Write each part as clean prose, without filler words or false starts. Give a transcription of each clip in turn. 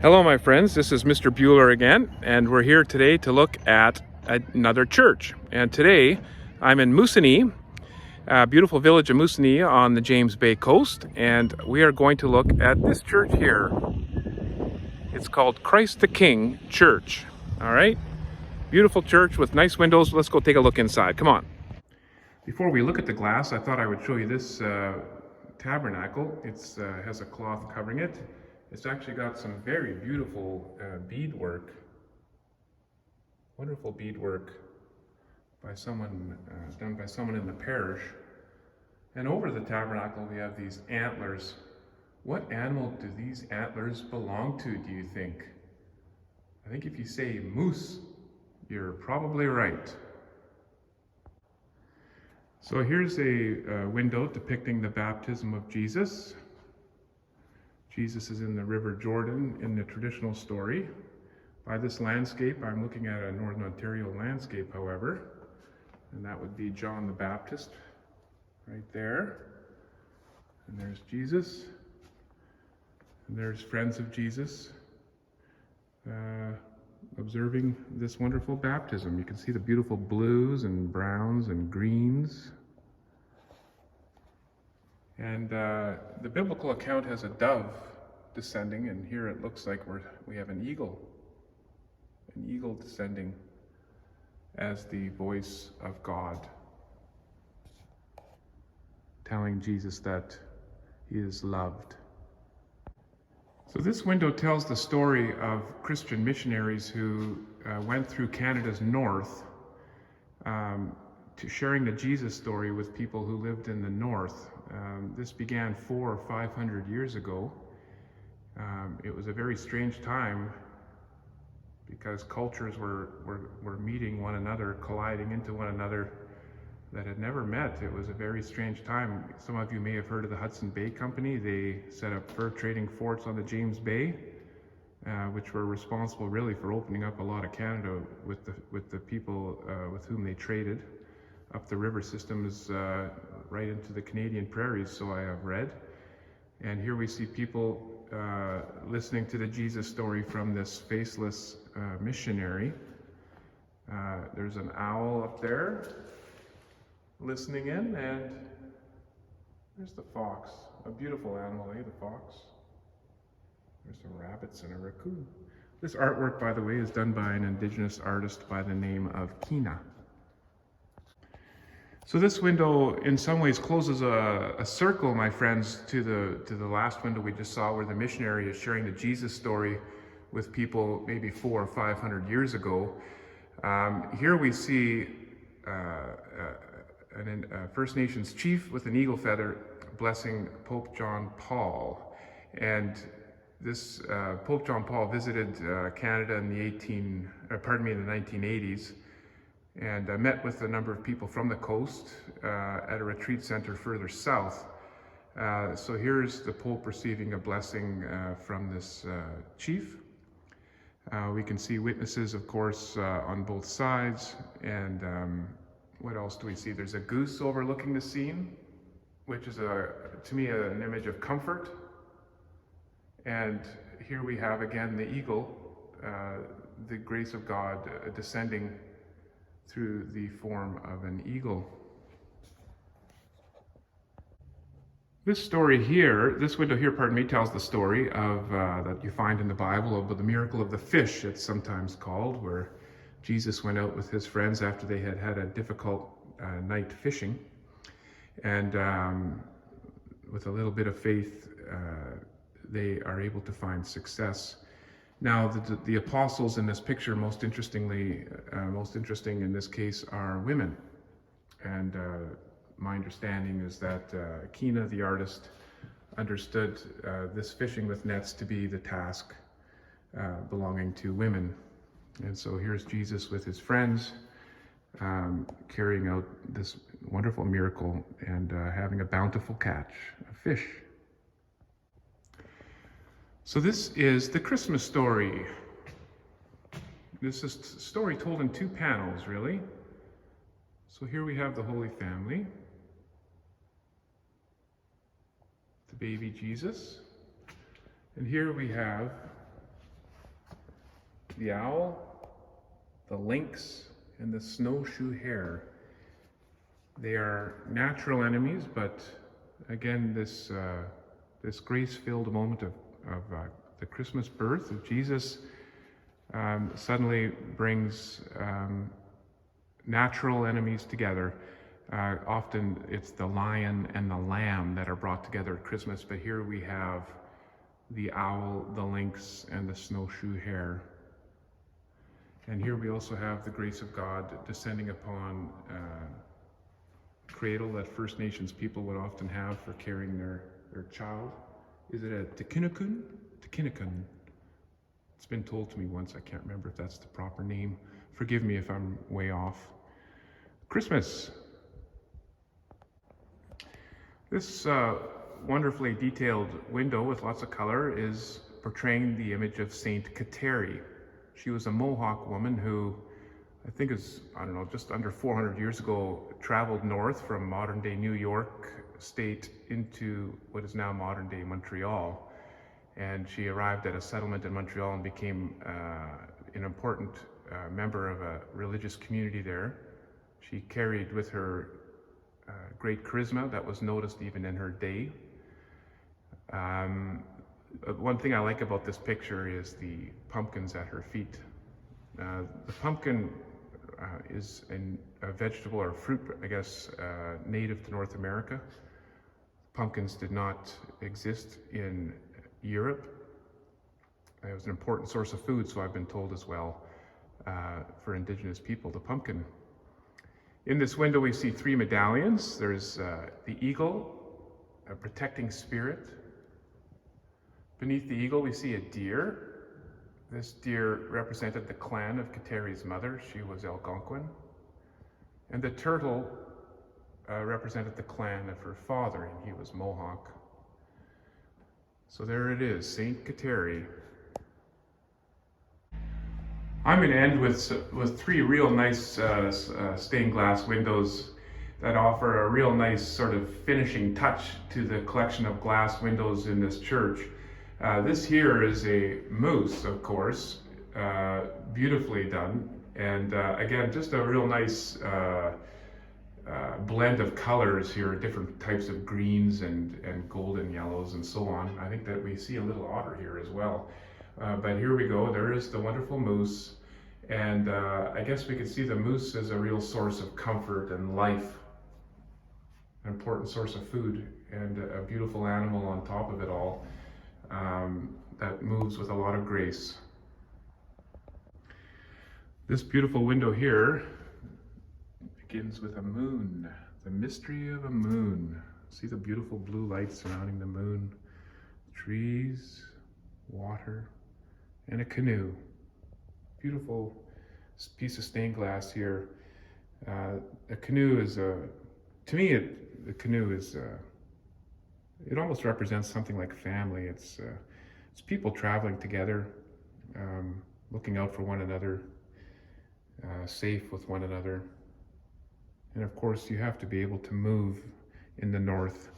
Hello my friends, this is Mr. Bueller again, and we're here today to look at another church. And today I'm in Moosonee, beautiful village of Moosonee on the James Bay coast, and we are going to look at this church here. It's called Christ the King Church. All right, beautiful church with nice windows. Let's go take a look inside. Come on. Before we look at the glass, I thought I would show you this tabernacle. It has a cloth covering it. It's actually got some very beautiful beadwork, wonderful beadwork by someone, done by someone in the parish. And over the tabernacle we have these antlers. What animal do these antlers belong to, do you think? I think if you say moose, you're probably right. So here's a window depicting the baptism of Jesus. Jesus is in the River Jordan in the traditional story. By this landscape, I'm looking at a Northern Ontario landscape, however, and that would be John the Baptist right there. And there's Jesus, and there's friends of Jesus observing this wonderful baptism. You can see the beautiful blues and browns and greens. And the biblical account has a dove descending, and here it looks like we have an eagle descending as the voice of God, telling Jesus that he is loved. So this window tells the story of Christian missionaries who went through Canada's north, to sharing the Jesus story with people who lived in the north. This began 400 or 500 years ago. It was a very strange time because cultures were meeting one another, colliding into one another that had never met. It was a very strange time. Some of you may have heard of the Hudson Bay Company. They set up fur trading forts on the James Bay, which were responsible really for opening up a lot of Canada with the people with whom they traded up the river systems right into the Canadian prairies, so I have read. And here we see people listening to the Jesus story from this faceless missionary. There's an owl up there listening in, and there's the fox, a beautiful animal, the fox. There's some rabbits and a raccoon. This artwork, by the way, is done by an Indigenous artist by the name of Kina. So this window in some ways closes a circle, my friends, to the last window we just saw, where the missionary is sharing the Jesus story with people maybe 400 or 500 years ago. Here we see a First Nations chief with an eagle feather blessing Pope John Paul. And this Pope John Paul visited Canada in the 1980s. And met with a number of people from the coast at a retreat center further south. So here's the Pope receiving a blessing from this chief. We can see witnesses, of course, on both sides. And what else do we see? There's a goose overlooking the scene, which is, to me, an image of comfort. And here we have, again, the eagle, the grace of God descending through the form of an eagle. This window here, tells the story of that you find in the Bible of the miracle of the fish, it's sometimes called, where Jesus went out with his friends after they had had a difficult night fishing, and with a little bit of faith, they are able to find success. Now, the apostles in this picture, most interesting in this case, are women. And my understanding is that Kina, the artist, understood this fishing with nets to be the task belonging to women. And so here's Jesus with his friends, carrying out this wonderful miracle and having a bountiful catch of fish. So this is the Christmas story. This is a story told in two panels, really. So here we have the Holy Family, the baby Jesus, and here we have the owl, the lynx, and the snowshoe hare. They are natural enemies, but again, this grace-filled moment of the Christmas birth of Jesus suddenly brings natural enemies together. Often it's the lion and the lamb that are brought together at Christmas, but here we have the owl, the lynx, and the snowshoe hare. And here we also have the grace of God descending upon a cradle that First Nations people would often have for carrying their child. Is it a Tekinakun? Tekinakun. It's been told to me once, I can't remember if that's the proper name. Forgive me if I'm way off. Christmas. This wonderfully detailed window with lots of color is portraying the image of Saint Kteri. She was a Mohawk woman who, I think is, just under 400 years ago, traveled north from modern-day New York State into what is now modern-day Montreal. And she arrived at a settlement in Montreal and became an important member of a religious community there. She carried with her great charisma that was noticed even in her day. One thing I like about this picture is the pumpkins at her feet. The pumpkin is a vegetable or fruit, I guess, native to North America. Pumpkins did not exist in Europe. It was an important source of food, so I've been told as well, for Indigenous people, the pumpkin. In this window we see three medallions. There's the eagle, a protecting spirit. Beneath the eagle we see a deer. This deer represented the clan of Kteri's mother. She was Algonquin. And the turtle represented the clan of her father, and he was Mohawk. So there it is, Saint Kteri. I'm going to end with three real nice stained glass windows that offer a real nice sort of finishing touch to the collection of glass windows in this church. This here is a moose, of course, beautifully done, and again, just a real nice blend of colors here, different types of greens and golden yellows and so on. I think that we see a little otter here as well. But here we go, there is the wonderful moose, and I guess we could see the moose as a real source of comfort and life, an important source of food, and a beautiful animal on top of it all that moves with a lot of grace. This beautiful window here begins with a moon, the mystery of a moon. See the beautiful blue light surrounding the moon, trees, water, and a canoe. Beautiful piece of stained glass here. A canoe is to me, the canoe is, it almost represents something like family. It's people traveling together, looking out for one another, safe with one another. And of course, you have to be able to move in the north.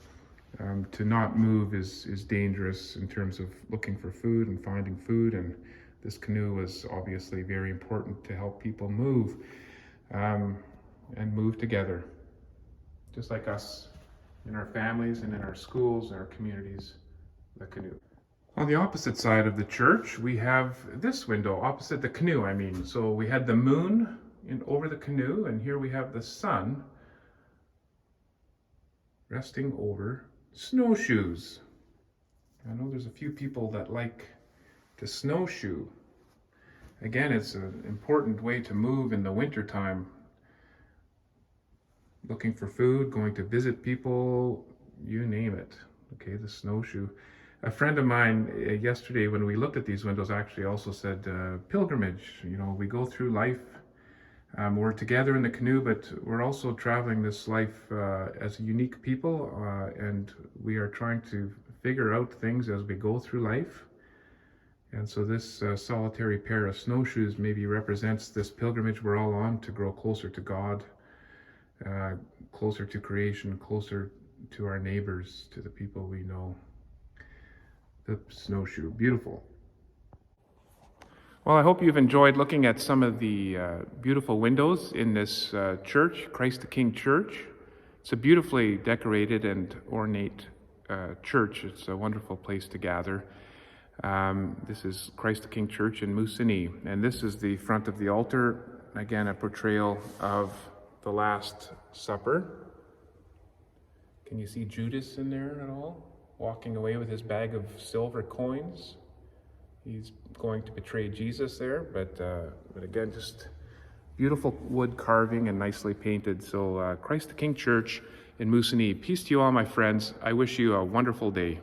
To not move is dangerous in terms of looking for food and finding food, and this canoe was obviously very important to help people move and move together, just like us in our families and in our schools and our communities, the canoe. On the opposite side of the church, we have this window, opposite the canoe, I mean. So we had the moon over the canoe, and here we have the sun resting over snowshoes. I know there's a few people that like to snowshoe. Again, it's an important way to move in the winter time. Looking for food, going to visit people, you name it. Okay, the snowshoe. A friend of mine yesterday, when we looked at these windows, actually also said pilgrimage. You know, we go through life. We're together in the canoe, but we're also traveling this life as unique people, and we are trying to figure out things as we go through life. And so this solitary pair of snowshoes maybe represents this pilgrimage we're all on to grow closer to God, closer to creation, closer to our neighbors, to the people we know. The snowshoe, beautiful. Well, I hope you've enjoyed looking at some of the beautiful windows in this church, Christ the King Church. It's a beautifully decorated and ornate church. It's a wonderful place to gather. This is Christ the King Church in Moosonee, and this is the front of the altar. Again, a portrayal of the Last Supper. Can you see Judas in there at all? Walking away with his bag of silver coins. He's going to betray Jesus there, but again, just beautiful wood carving and nicely painted. So Christ the King Church in Moosonee. Peace to you all, my friends. I wish you a wonderful day.